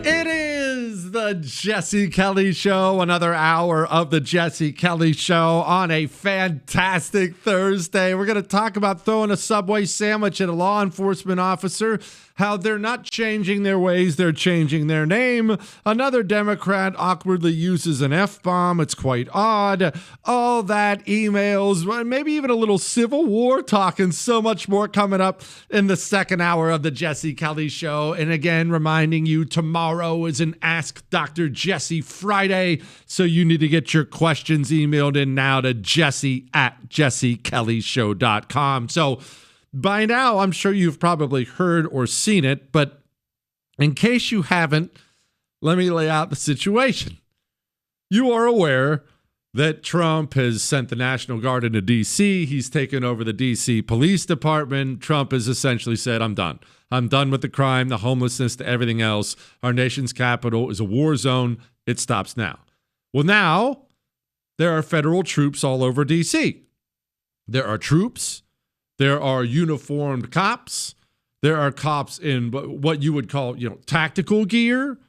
It is the Jesse Kelly Show, another hour of the Jesse Kelly Show on a fantastic Thursday. We're going to talk about throwing a Subway sandwich at a law enforcement officer, how they're not changing their ways, they're changing their name. Another Democrat awkwardly uses an F-bomb. It's quite odd. All that, emails, maybe even a little Civil War talk, and so much more coming up in the second hour of the Jesse Kelly Show. And again, reminding you, tomorrow is an Ask Dr. Jesse Friday, so you need to get your questions emailed in now to jesse@jessekellyshow.com. So by now, I'm sure you've probably heard or seen it, but in case you haven't, let me lay out the situation. You are aware that Trump has sent the National Guard into D.C. He's taken over the D.C. Police Department. Trump has essentially said, I'm done. I'm done with the crime, the homelessness, everything else. Our nation's capital is a war zone. It stops now. Well, now there are federal troops all over D.C. There are troops. There are uniformed cops. There are cops in what you would call, tactical gear.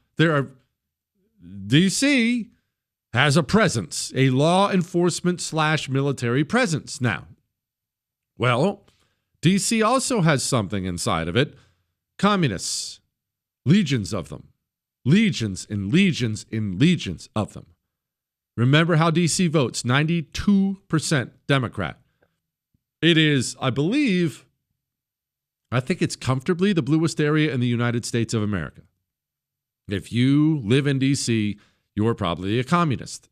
DC has a presence, a law enforcement / military presence now. Well, DC also has something inside of it. Communists, legions of them, legions and legions and legions of them. Remember how DC votes, 92% Democrat. It is, I think it's comfortably the bluest area in the United States of America. If you live in D.C., you are probably a communist.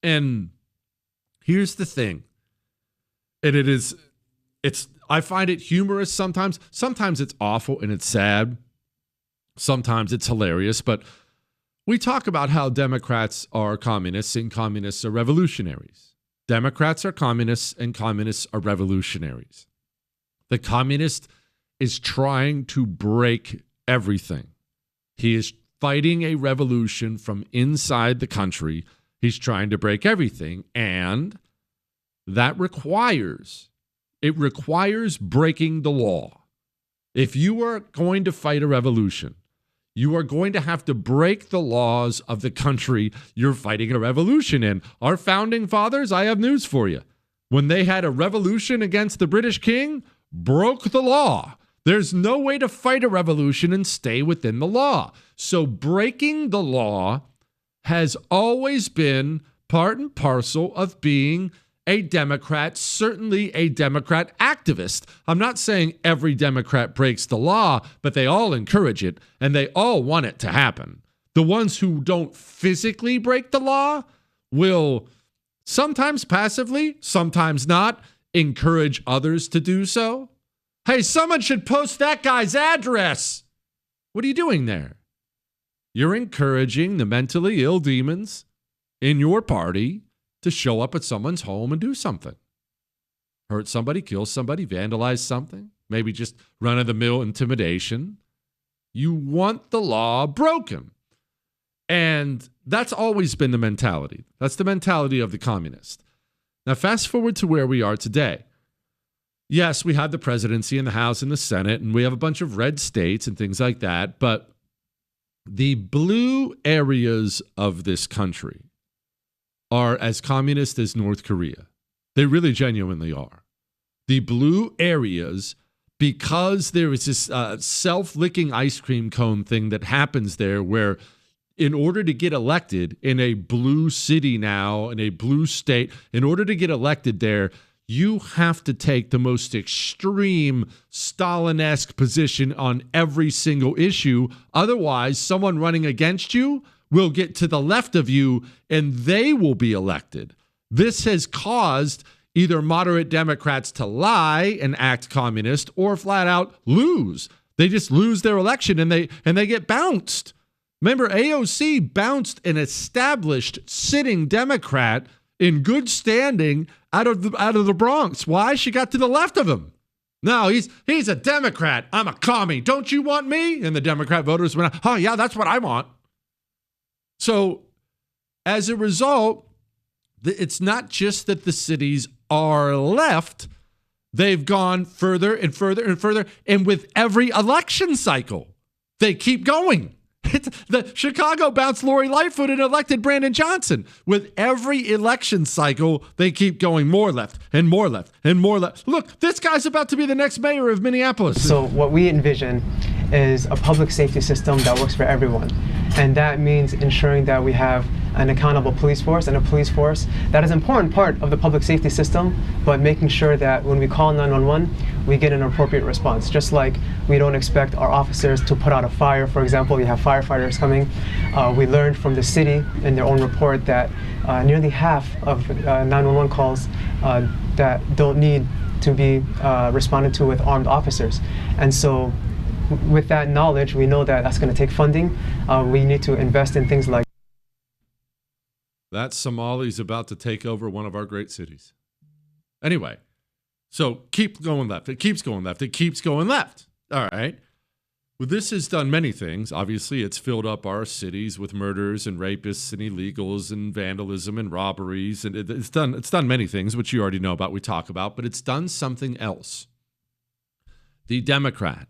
And here's the thing. And I find it humorous sometimes. Sometimes it's awful and it's sad. Sometimes it's hilarious. But we talk about how Democrats are communists and communists are revolutionaries. Democrats are communists and communists are revolutionaries. The communist is trying to break everything. He is fighting a revolution from inside the country. He's trying to break everything. And that requires breaking the law. If you are going to fight a revolution, you are going to have to break the laws of the country you're fighting a revolution in. Our founding fathers, I have news for you. When they had a revolution against the British king, broke the law. There's no way to fight a revolution and stay within the law. So breaking the law has always been part and parcel of being a Democrat, certainly a Democrat activist. I'm not saying every Democrat breaks the law, but they all encourage it, and they all want it to happen. The ones who don't physically break the law will sometimes passively, sometimes not, encourage others to do so. Hey, someone should post that guy's address. What are you doing there? You're encouraging the mentally ill demons in your party to show up at someone's home and do something. Hurt somebody, kill somebody, vandalize something, maybe just run-of-the-mill intimidation. You want the law broken. And that's always been the mentality. That's the mentality of the communist. Now, fast forward to where we are today. Yes, we have the presidency and the House and the Senate, and we have a bunch of red states and things like that, but the blue areas of this country are as communist as North Korea. They really genuinely are. The blue areas, because there is this self-licking ice cream cone thing that happens there where in order to get elected in a blue city now, in a blue state, in order to get elected there, you have to take the most extreme Stalin-esque position on every single issue. Otherwise, someone running against you will get to the left of you and they will be elected. This has caused either moderate Democrats to lie and act communist or flat out lose. They just lose their election and they get bounced. Remember, AOC bounced an established sitting Democrat in good standing out of the Bronx. Why? She got to the left of him. No, he's a Democrat. I'm a commie. Don't you want me? And the Democrat voters went, oh, yeah, that's what I want. So as a result, it's not just that the cities are left. They've gone further and further and further. And with every election cycle, they keep going. The Chicago bounced Lori Lightfoot and elected Brandon Johnson. With every election cycle, they keep going more left and more left and more left. Look, this guy's about to be the next mayor of Minneapolis. So what we envision is a public safety system that works for everyone. And that means ensuring that we have an accountable police force and a police force that is an important part of the public safety system, but making sure that when we call 911, we get an appropriate response. Just like we don't expect our officers to put out a fire, for example, we have firefighters coming. We learned from the city in their own report that nearly half of 911 calls that don't need to be responded to with armed officers. And so with that knowledge, we know that that's going to take funding. We need to invest in things like that Somali's about to take over one of our great cities. Anyway, so keep going left. It keeps going left. It keeps going left. All right. Well, this has done many things. Obviously, it's filled up our cities with murders and rapists and illegals and vandalism and robberies. And it's done many things, which you already know about, we talk about, but it's done something else. The Democrat,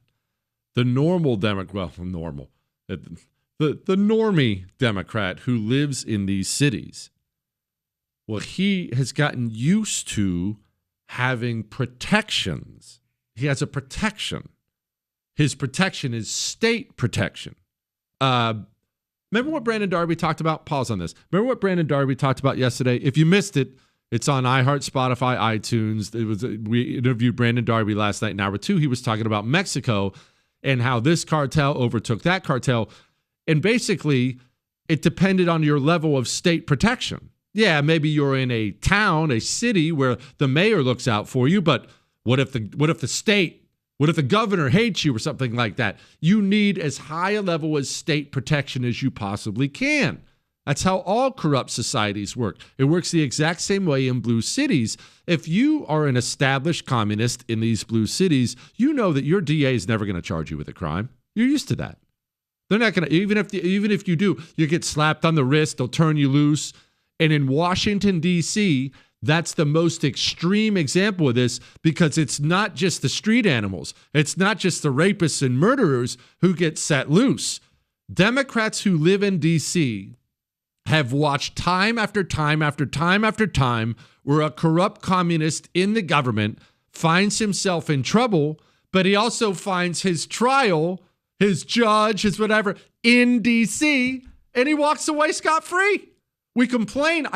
the normal Democrat, well, normal, the normie Democrat who lives in these cities, well, he has gotten used to having protections. He has a protection. His protection is state protection. Remember what Brandon Darby talked about? Pause on this. Remember what Brandon Darby talked about yesterday? If you missed it, it's on iHeart, Spotify, iTunes. We interviewed Brandon Darby last night in hour 2. He was talking about Mexico and how this cartel overtook that cartel. And basically, it depended on your level of state protection. Yeah, maybe you're in a town, a city where the mayor looks out for you, but what if the governor hates you or something like that? You need as high a level of state protection as you possibly can. That's how all corrupt societies work. It works the exact same way in blue cities. If you are an established communist in these blue cities, you know that your DA is never going to charge you with a crime. You're used to that. They're not going to, even if you do, you get slapped on the wrist, they'll turn you loose. And in Washington, D.C., that's the most extreme example of this because it's not just the street animals. It's not just the rapists and murderers who get set loose. Democrats who live in D.C. have watched time after time after time after time where a corrupt communist in the government finds himself in trouble, but he also finds his trial, his judge, his whatever, in D.C., and he walks away scot-free. I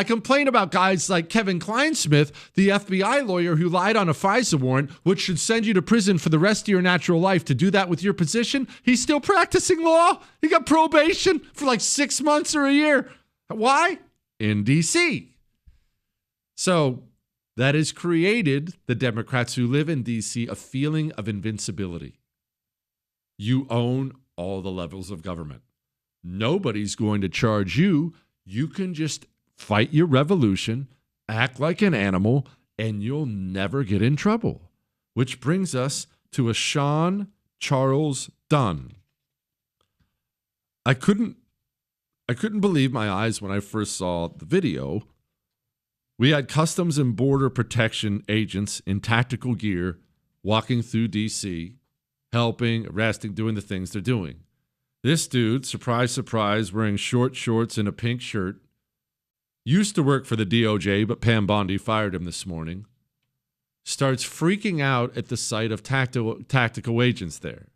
complain about guys like Kevin Kleinsmith, the FBI lawyer who lied on a FISA warrant, which should send you to prison for the rest of your natural life. To do that with your position, he's still practicing law. He got probation for like 6 months or a year. Why? In D.C. So that has created, the Democrats who live in D.C., a feeling of invincibility. You own all the levels of government. Nobody's going to charge you. You can just fight your revolution, act like an animal, and you'll never get in trouble. Which brings us to a Sean Charles Dunn. I couldn't believe my eyes when I first saw the video. We had Customs and Border Protection agents in tactical gear walking through D.C., helping, arresting, doing the things they're doing. This dude, surprise, surprise, wearing short shorts and a pink shirt, used to work for the DOJ, but Pam Bondi fired him this morning, starts freaking out at the sight of tactical agents there.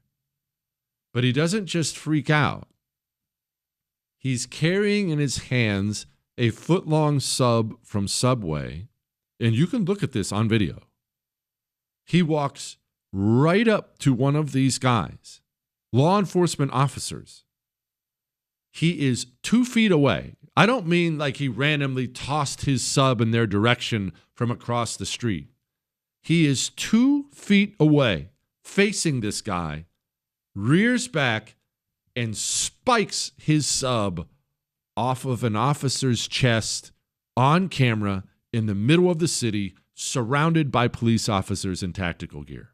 But he doesn't just freak out. He's carrying in his hands a foot-long sub from Subway, and you can look at this on video. He walks right up to one of these guys, law enforcement officers. He is 2 feet away. I don't mean like he randomly tossed his sub in their direction from across the street. He is 2 feet away, facing this guy, rears back, and spikes his sub off of an officer's chest on camera in the middle of the city, surrounded by police officers in tactical gear.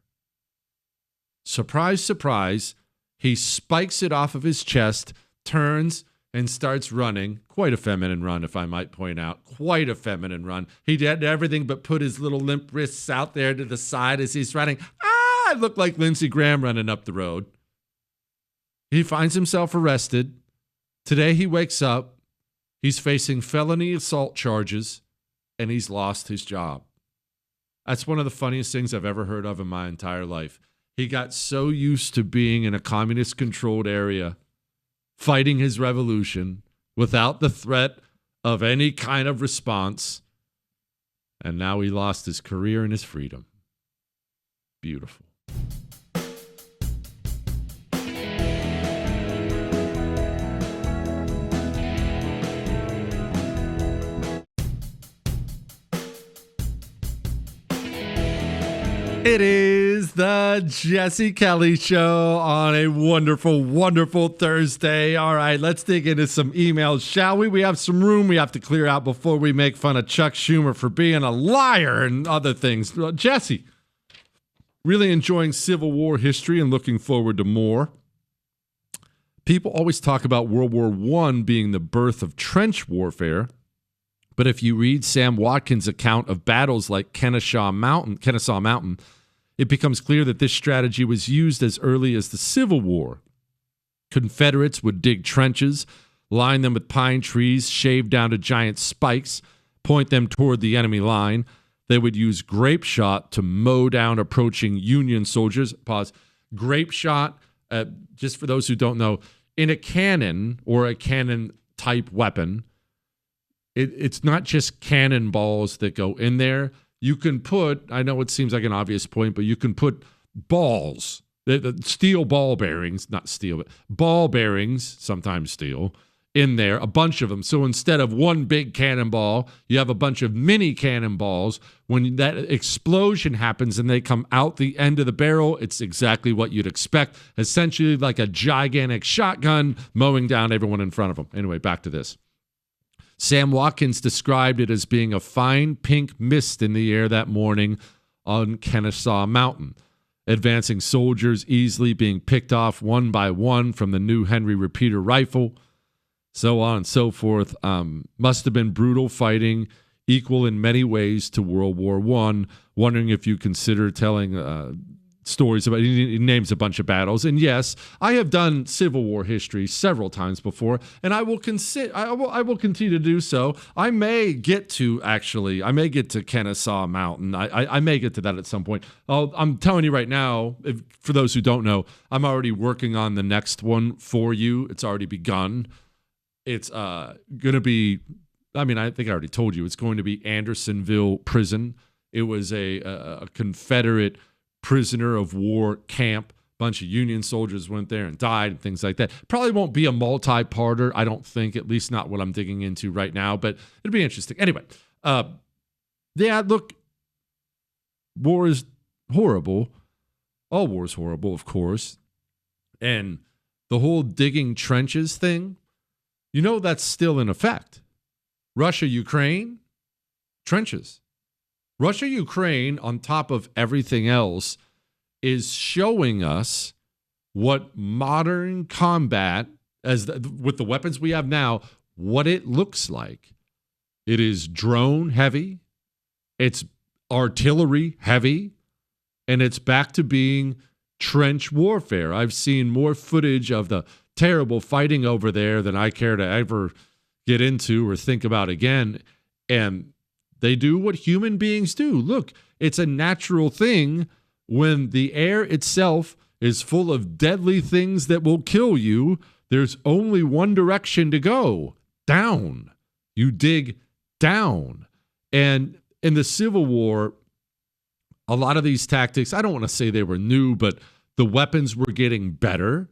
Surprise, surprise. He spikes it off of his chest, turns, and starts running. Quite a feminine run, if I might point out. Quite a feminine run. He did everything but put his little limp wrists out there to the side as he's running. It looked like Lindsey Graham running up the road. He finds himself arrested. Today he wakes up, he's facing felony assault charges, and he's lost his job. That's one of the funniest things I've ever heard of in my entire life. He got so used to being in a communist-controlled area, fighting his revolution without the threat of any kind of response, and now he lost his career and his freedom. Beautiful. It is the Jesse Kelly Show on a wonderful, wonderful Thursday. All right, let's dig into some emails, shall we? We have some room we have to clear out before we make fun of Chuck Schumer for being a liar and other things. Jesse, really enjoying Civil War history and looking forward to more. People always talk about World War I being the birth of trench warfare. But if you read Sam Watkins' account of battles like Kennesaw Mountain, it becomes clear that this strategy was used as early as the Civil War. Confederates would dig trenches, line them with pine trees, shave down to giant spikes, point them toward the enemy line. They would use grape shot to mow down approaching Union soldiers. Pause. Grape shot, just for those who don't know, in a cannon or a cannon-type weapon, it's not just cannonballs that go in there. You can put, I know it seems like an obvious point, but you can put balls, the steel ball bearings, not steel, but ball bearings, sometimes steel, in there, a bunch of them. So instead of one big cannonball, you have a bunch of mini cannonballs. When that explosion happens and they come out the end of the barrel, it's exactly what you'd expect. Essentially like a gigantic shotgun mowing down everyone in front of them. Anyway, back to this. Sam Watkins described it as being a fine pink mist in the air that morning on Kennesaw Mountain. Advancing soldiers easily being picked off one by one from the new Henry repeater rifle, so on and so forth. Must have been brutal fighting, equal in many ways to World War I. Wondering if you consider telling stories about, he names a bunch of battles. And yes, I have done Civil War history several times before, and I will continue to do so. I may get to Kennesaw Mountain. I may get to that at some point. I'm telling you right now, for those who don't know, I'm already working on the next one for you. It's already begun. It's going to be, I think I already told you, it's going to be Andersonville Prison. It was a Confederate prisoner of war camp. A bunch of Union soldiers went there and died and things like that. Probably won't be a multi-parter, I don't think, at least not what I'm digging into right now, but it'll be interesting. Anyway, look, war is horrible. All war is horrible, of course. And the whole digging trenches thing, that's still in effect. Russia, Ukraine, trenches. Russia, Ukraine, on top of everything else, is showing us what modern combat, with the weapons we have now, what it looks like. It is drone heavy, it's artillery heavy, and it's back to being trench warfare. I've seen more footage of the terrible fighting over there than I care to ever get into or think about again. And they do what human beings do. Look, it's a natural thing when the air itself is full of deadly things that will kill you. There's only one direction to go, down. You dig down. And in the Civil War, a lot of these tactics, I don't want to say they were new, but the weapons were getting better.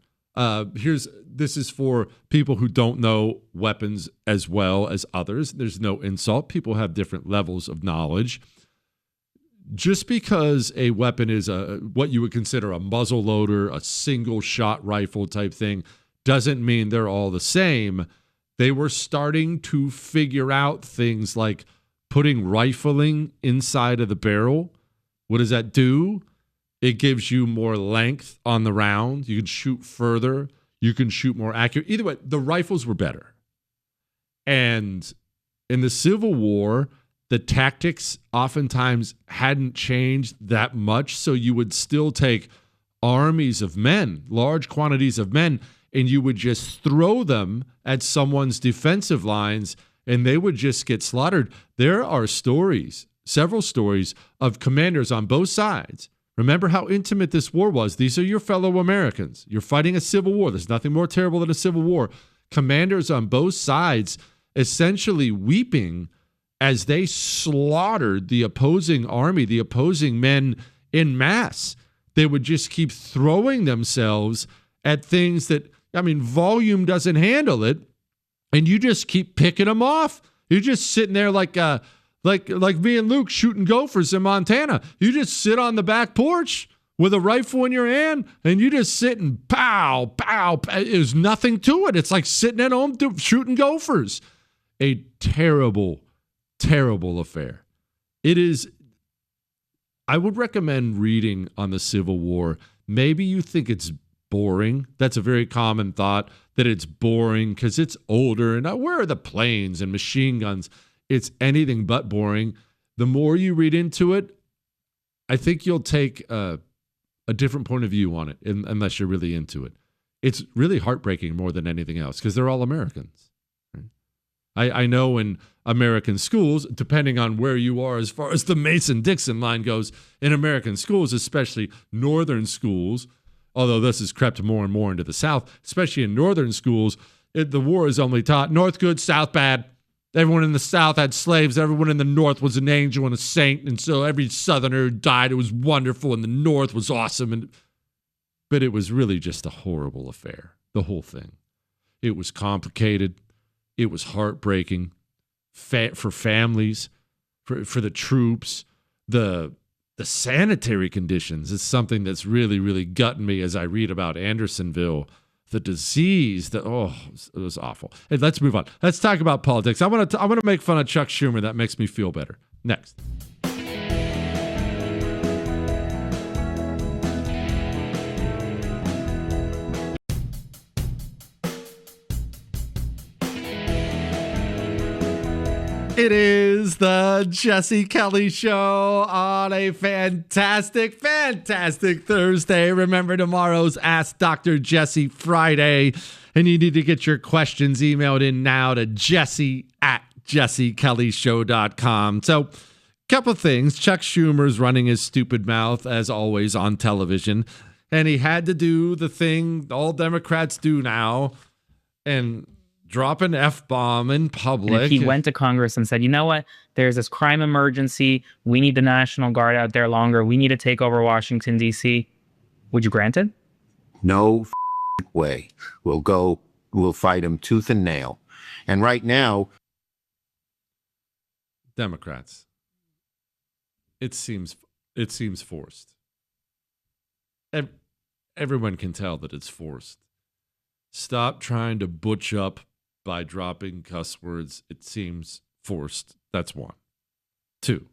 This is for people who don't know weapons as well as others. There's no insult. People have different levels of knowledge. Just because a weapon is what you would consider a muzzle loader, a single shot rifle type thing, doesn't mean they're all the same. They were starting to figure out things like putting rifling inside of the barrel. What does that do? It gives you more length on the round. You can shoot further. You can shoot more accurate. Either way, the rifles were better. And in the Civil War, the tactics oftentimes hadn't changed that much. So you would still take armies of men, large quantities of men, and you would just throw them at someone's defensive lines and they would just get slaughtered. There are stories, several stories of commanders on both sides. Remember how intimate this war was. These are your fellow Americans. You're fighting a civil war. There's nothing more terrible than a civil war. Commanders on both sides essentially weeping as they slaughtered the opposing army, the opposing men en masse. They would just keep throwing themselves at things that, volume doesn't handle it, and you just keep picking them off. You're just sitting there like me and Luke shooting gophers in Montana. You just sit on the back porch with a rifle in your hand, and you just sit and pow, pow, pow. There's nothing to it. It's like sitting at home shooting gophers. A terrible, terrible affair. It is. I would recommend reading on the Civil War. Maybe you think it's boring. That's a very common thought, that it's boring because it's older. And where are the planes and machine guns? It's anything but boring. The more you read into it, I think you'll take a different point of view on it, unless you're really into it. It's really heartbreaking more than anything else because they're all Americans. I know in American schools, depending on where you are as far as the Mason-Dixon line goes, in American schools, especially northern schools, although this has crept more and more into the South, especially in northern schools, the war is only taught North good, South bad. Everyone in the South had slaves. Everyone in the North was an angel and a saint. And so every Southerner who died, it was wonderful, and the North was awesome. But it was really just a horrible affair, the whole thing. It was complicated. It was heartbreaking for families, for the troops. The sanitary conditions is something that's really, really gutting me as I read about Andersonville. The disease, it was awful. Hey, let's move on. Let's talk about politics. I want to make fun of Chuck Schumer. That makes me feel better. Next. It is the Jesse Kelly Show on a fantastic, fantastic Thursday. Remember, tomorrow's Ask Dr. Jesse Friday, and you need to get your questions emailed in now to jesse@jessekellyshow.com. So, couple of things. Chuck Schumer's running his stupid mouth, as always, on television, and he had to do the thing all Democrats do now, and drop an F-bomb in public. And if he went to Congress and said, you know what, there's this crime emergency, we need the National Guard out there longer, we need to take over Washington, D.C., would you grant it? No way. We'll fight him tooth and nail. And right now, Democrats, it seems forced. Everyone can tell that it's forced. Stop trying to butch up by dropping cuss words. It seems forced. That's one. Two,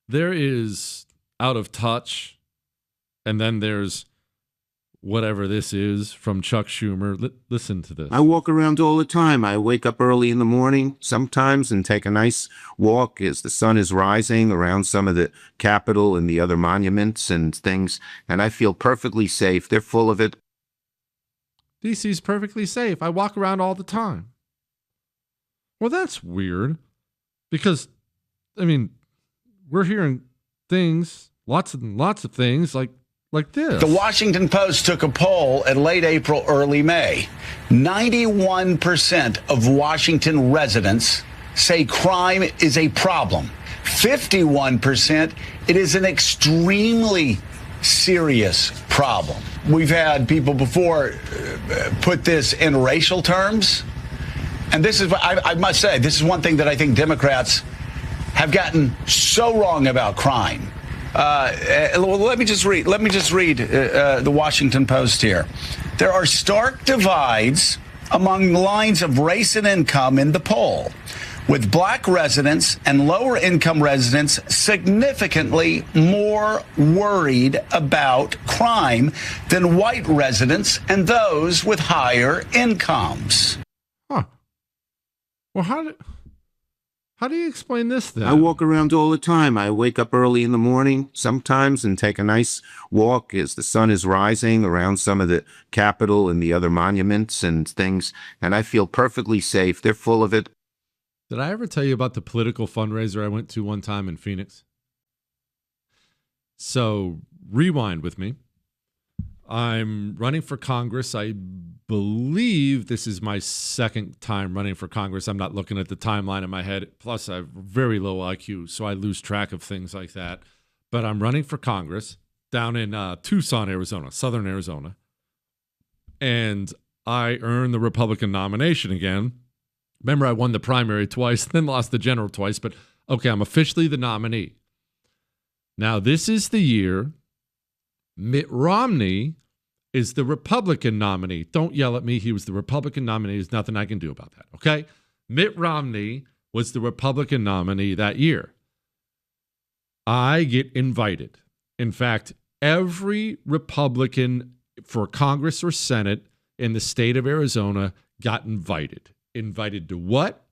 there is out of touch, and then there's whatever this is from Chuck Schumer. Listen to this. I walk around all the time. I wake up early in the morning sometimes and take a nice walk as the sun is rising around some of the Capitol and the other monuments and things, and I feel perfectly safe. They're full of it. DC's perfectly safe. I walk around all the time. Well, that's weird because, we're hearing things, lots of things like this. The Washington Post took a poll at late April, early May. 91% of Washington residents say crime is a problem. 51%, it is an extremely serious problem. We've had people before put this in racial terms. And this is, I must say, this is one thing that I think Democrats have gotten so wrong about crime. Let me just read the Washington Post here. There are stark divides among the lines of race and income in the poll, with black residents and lower income residents significantly more worried about crime than white residents and those with higher incomes. Huh. Well, how How do you explain this then? I walk around all the time. I wake up early in the morning sometimes and take a nice walk as the sun is rising around some of the Capitol and the other monuments and things, and I feel perfectly safe. They're full of it. Did I ever tell you about the political fundraiser I went to one time in Phoenix? So rewind with me. I'm running for Congress. I believe this is my second time running for Congress. I'm not looking at the timeline in my head. Plus, I have very low IQ, so I lose track of things like that. But I'm running for Congress down in Tucson, Arizona, southern Arizona. And I earned the Republican nomination again. Remember, I won the primary twice, then lost the general twice. But, okay, I'm officially the nominee. Now, this is the year Mitt Romney is the Republican nominee. Don't yell at me. He was the Republican nominee. There's nothing I can do about that, okay? Mitt Romney was the Republican nominee that year. I get invited. In fact, every Republican for Congress or Senate in the state of Arizona got invited. Invited to what?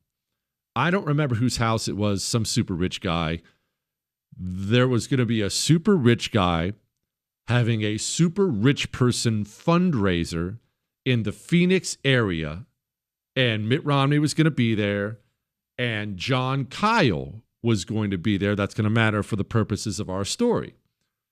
I don't remember whose house it was, some super rich guy. There was going to be a super rich guy having a super rich person fundraiser in the Phoenix area, and Mitt Romney was going to be there, and John Kyle was going to be there. That's going to matter for the purposes of our story.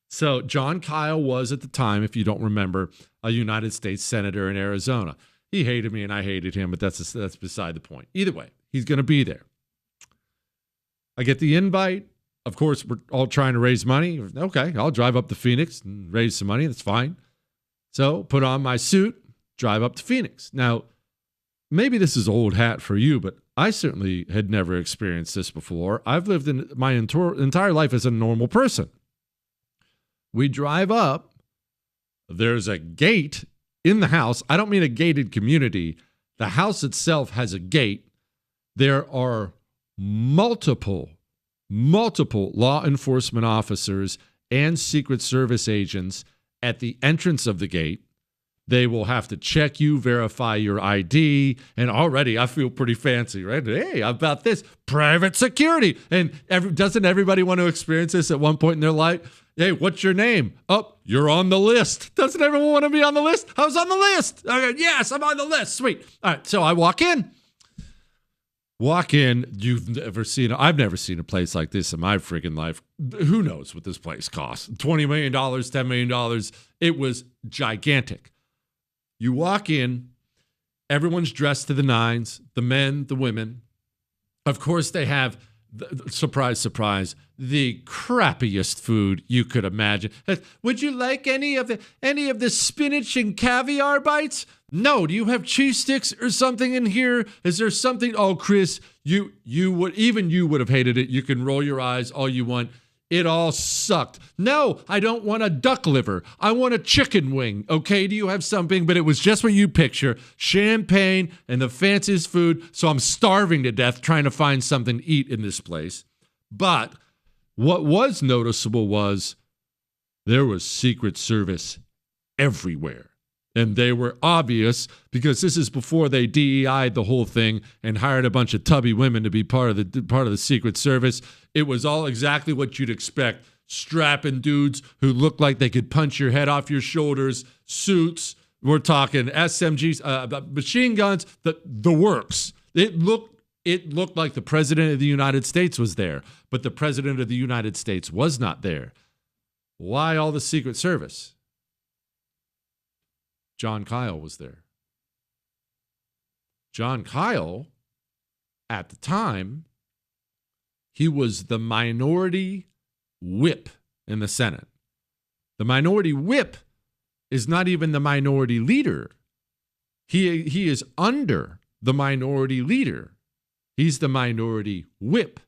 So John Kyle was, at the time, if you don't remember, a United States senator in Arizona. He hated me and I hated him, but that's beside the point. Either way, he's going to be there. I get the invite. Of course, we're all trying to raise money. Okay, I'll drive up to Phoenix and raise some money. That's fine. So put on my suit, drive up to Phoenix. Now, maybe this is old hat for you, but I certainly had never experienced this before. I've lived in my entire life as a normal person. We drive up. There's a gate in the house. I don't mean a gated community. The house itself has a gate. There are multiple law enforcement officers and Secret Service agents at the entrance of the gate. They will have to check you, verify your ID, and already I feel pretty fancy, right? Hey, how about this? Private security. And doesn't everybody want to experience this at one point in their life? Hey, what's your name? Oh, you're on the list. Doesn't everyone want to be on the list? I was on the list. Okay, yes, I'm on the list. Sweet. All right, so I walk in. I've never seen a place like this in my freaking life. Who knows what this place costs? $20 million, $10 million. It was gigantic. You walk in, everyone's dressed to the nines, the men, the women. Of course, they have, surprise, surprise, the crappiest food you could imagine. Would you like any of the spinach and caviar bites? No. Do you have cheese sticks or something in here? Is there something? Oh, Chris, you would have hated it. You can roll your eyes all you want. It all sucked. No, I don't want a duck liver. I want a chicken wing. Okay, do you have something? But it was just what you picture. Champagne and the fanciest food. So I'm starving to death trying to find something to eat in this place. But what was noticeable was there was Secret Service everywhere. And they were obvious because this is before they DEI'd the whole thing and hired a bunch of tubby women to be part of the Secret Service. It was all exactly what you'd expect. Strapping dudes who looked like they could punch your head off your shoulders, suits. We're talking SMGs, machine guns, the works. It looked like the President of the United States was there, but the President of the United States was not there. Why all the Secret Service? John Kyle was there. John Kyle, at the time, he was the minority whip in the Senate. The minority whip is not even the minority leader. He is under the minority leader. He's the minority whip.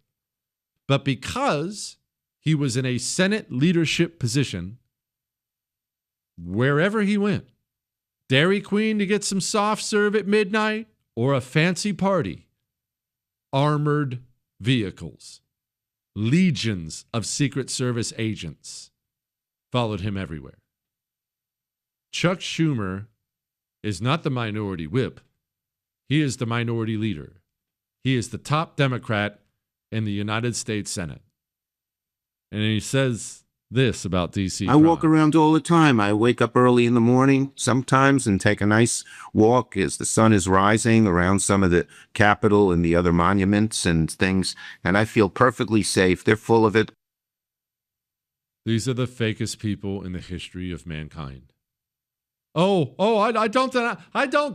But because he was in a Senate leadership position, wherever he went, Dairy Queen to get some soft serve at midnight, or a fancy party, armored vehicles, legions of Secret Service agents followed him everywhere. Chuck Schumer is not the minority whip. He is the minority leader. He is the top Democrat in the United States Senate. And he says this about D.C. I walk around all the time. I wake up early in the morning sometimes and take a nice walk as the sun is rising around some of the Capitol and the other monuments and things, and I feel perfectly safe. They're full of it. These are the fakest people in the history of mankind. I don't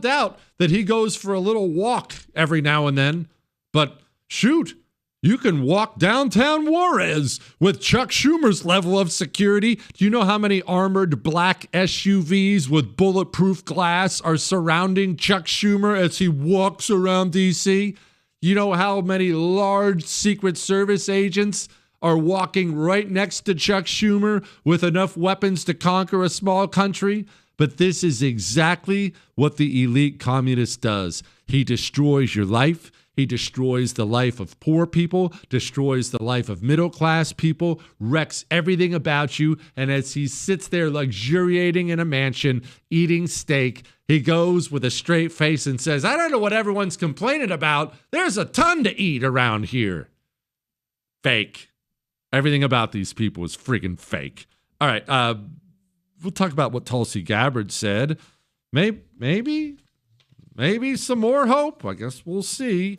doubt that he goes for a little walk every now and then, but shoot, you can walk downtown Juarez with Chuck Schumer's level of security. Do you know how many armored black SUVs with bulletproof glass are surrounding Chuck Schumer as he walks around D.C.? You know how many large Secret Service agents are walking right next to Chuck Schumer with enough weapons to conquer a small country? But this is exactly what the elite communist does. He destroys your life. He destroys the life of poor people, destroys the life of middle-class people, wrecks everything about you. And as he sits there luxuriating in a mansion, eating steak, he goes with a straight face and says, I don't know what everyone's complaining about. There's a ton to eat around here. Fake. Everything about these people is freaking fake. All right, we'll talk about what Tulsi Gabbard said. Maybe some more hope. I guess we'll see.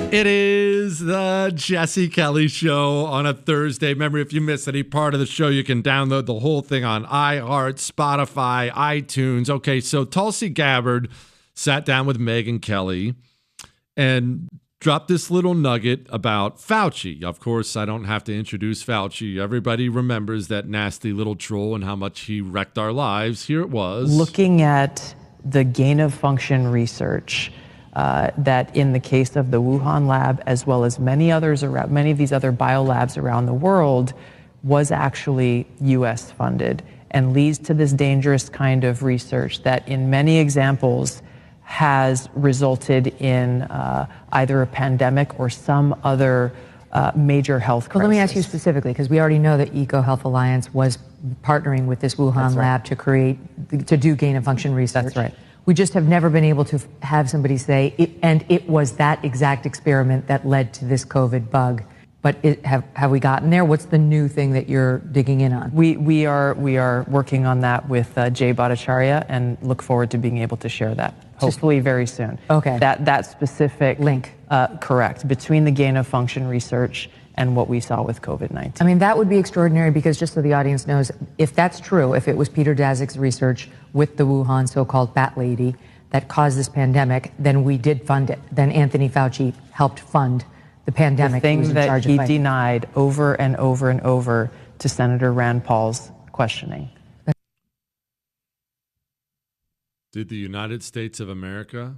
It is the Jesse Kelly Show on a Thursday. Remember, if you miss any part of the show, you can download the whole thing on iHeart, Spotify, iTunes. Okay, so Tulsi Gabbard sat down with Megyn Kelly and dropped this little nugget about Fauci. Of course, I don't have to introduce Fauci. Everybody remembers that nasty little troll and how much he wrecked our lives. Here it was. Looking at the gain of function research that in the case of the Wuhan lab, as well as many others around, many of these other biolabs around the world, was actually U.S. funded and leads to this dangerous kind of research that in many examples has resulted in either a pandemic or some other major health crisis. Well, let me ask you specifically, because we already know that EcoHealth Alliance was partnering with this Wuhan lab to do gain of function research. That's right. We just have never been able to have somebody say, it was that exact experiment that led to this COVID bug. But have we gotten there? What's the new thing that you're digging in on? We are working on that with Jay Bhattacharya and look forward to being able to share that, hopefully very soon. Okay. That specific link. Correct, between the gain of function research and what we saw with COVID-19. I mean, that would be extraordinary because just so the audience knows, if that's true, if it was Peter Daszak's research with the Wuhan so-called bat lady that caused this pandemic, then we did fund it. Then Anthony Fauci helped fund the pandemic. The thing that he denied over and over and over to Senator Rand Paul's questioning. Did the United States of America,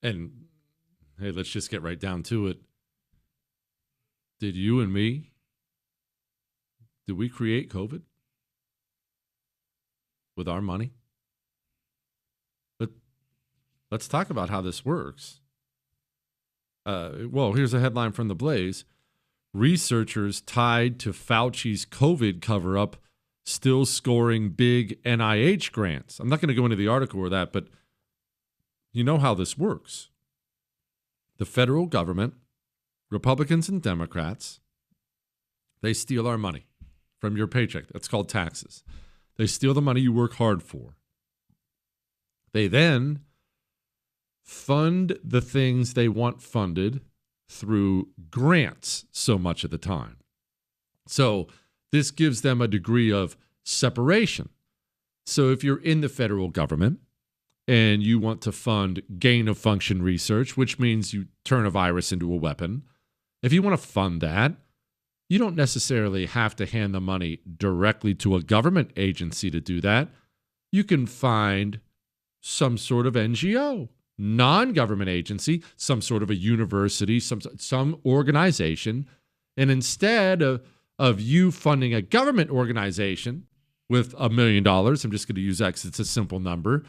and hey, let's just get right down to it. Did you and me, did we create COVID with our money? But let's talk about how this works. Well, here's a headline from The Blaze. Researchers tied to Fauci's COVID cover-up still scoring big NIH grants. I'm not going to go into the article or that, but you know how this works. The federal government, Republicans and Democrats, they steal our money from your paycheck. That's called taxes. They steal the money you work hard for. They then fund the things they want funded through grants so much of the time. So this gives them a degree of separation. So if you're in the federal government and you want to fund gain of function research, which means you turn a virus into a weapon, if you want to fund that, you don't necessarily have to hand the money directly to a government agency to do that. You can find some sort of NGO, non-government agency, some sort of a university, some organization, and instead of you funding a government organization with $1 million, I'm just going to use that because it's a simple number,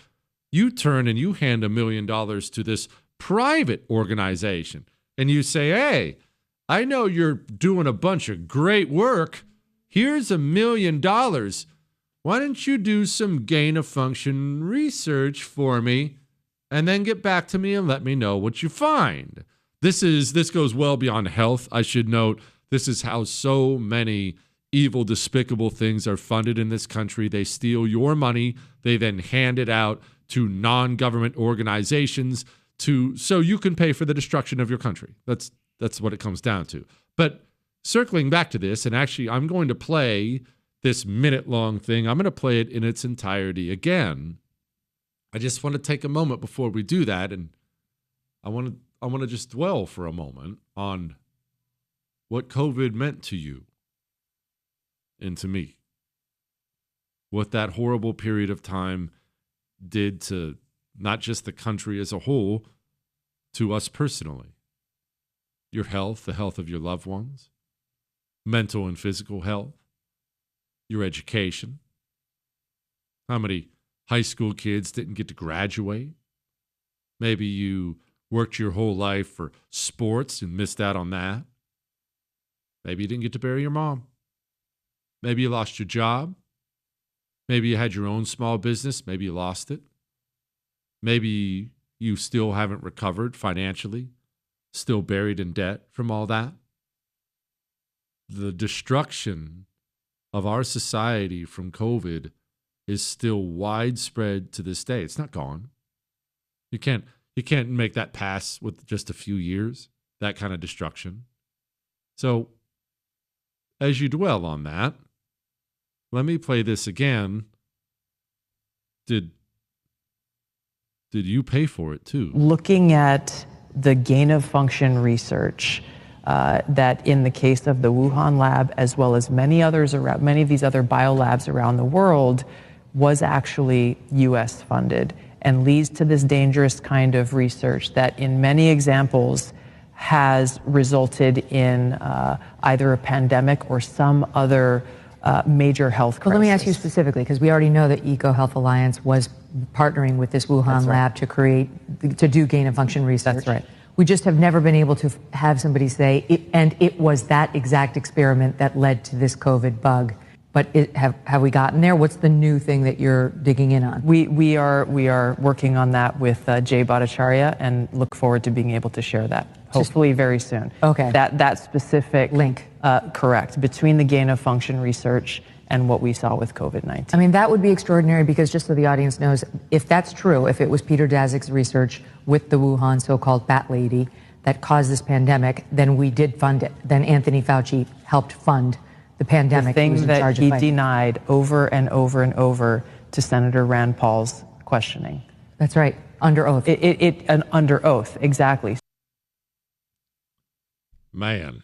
you turn and you hand $1 million to this private organization, and you say, hey, I know you're doing a bunch of great work, here's $1 million. Why don't you do some gain of function research for me and then get back to me and let me know what you find? This goes well beyond health. I should note, this is how so many evil, despicable things are funded in this country. They steal your money. They then hand it out to non-government organizations so you can pay for the destruction of your country. That's what it comes down to. But circling back to this, and actually I'm going to play this minute-long thing. I'm going to play it in its entirety again. I just want to take a moment before we do that, and I want to just dwell for a moment on what COVID meant to you and to me. What that horrible period of time did to not just the country as a whole, to us personally. Your health, the health of your loved ones, mental and physical health, your education. How many high school kids didn't get to graduate? Maybe you worked your whole life for sports and missed out on that. Maybe you didn't get to bury your mom. Maybe you lost your job. Maybe you had your own small business. Maybe you lost it. Maybe you still haven't recovered financially, still buried in debt from all that. The destruction of our society from COVID is still widespread to this day. It's not gone. You can't make that pass with just a few years, that kind of destruction. So as you dwell on that, let me play this again. Did you pay for it too? Looking at the gain of function research that in the case of the Wuhan lab, as well as many of these other biolabs around the world, was actually U.S. funded and leads to this dangerous kind of research that in many examples has resulted in either a pandemic or some other major health crisis. Well, let me ask you specifically, because we already know that EcoHealth Alliance was partnering with this Wuhan lab to do gain of function research. That's right. We just have never been able to have somebody say, it was that exact experiment that led to this COVID bug. But have we gotten there? What's the new thing that you're digging in on? We are working on that with Jay Bhattacharya and look forward to being able to share that hopefully very soon. Okay. That specific link, correct, between the gain of function research and what we saw with COVID-19. I mean, that would be extraordinary because just so the audience knows, if that's true, if it was Peter Daszak's research with the Wuhan so-called bat lady that caused this pandemic, then we did fund it. Then Anthony Fauci helped fund the pandemic. The thing that he denied over and over and over to Senator Rand Paul's questioning. That's right, under oath. Under oath, exactly. Man,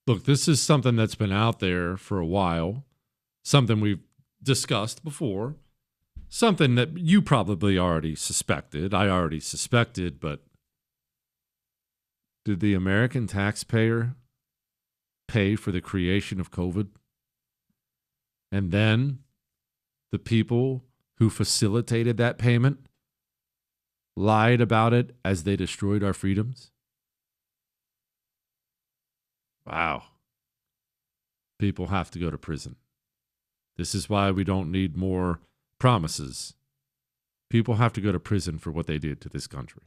look, this is something that's been out there for a while, something we've discussed before, something that you probably already suspected, I already suspected, but did the American taxpayer pay for the creation of COVID? And then the people who facilitated that payment lied about it as they destroyed our freedoms? Wow. People have to go to prison. This is why we don't need more promises. People have to go to prison for what they did to this country.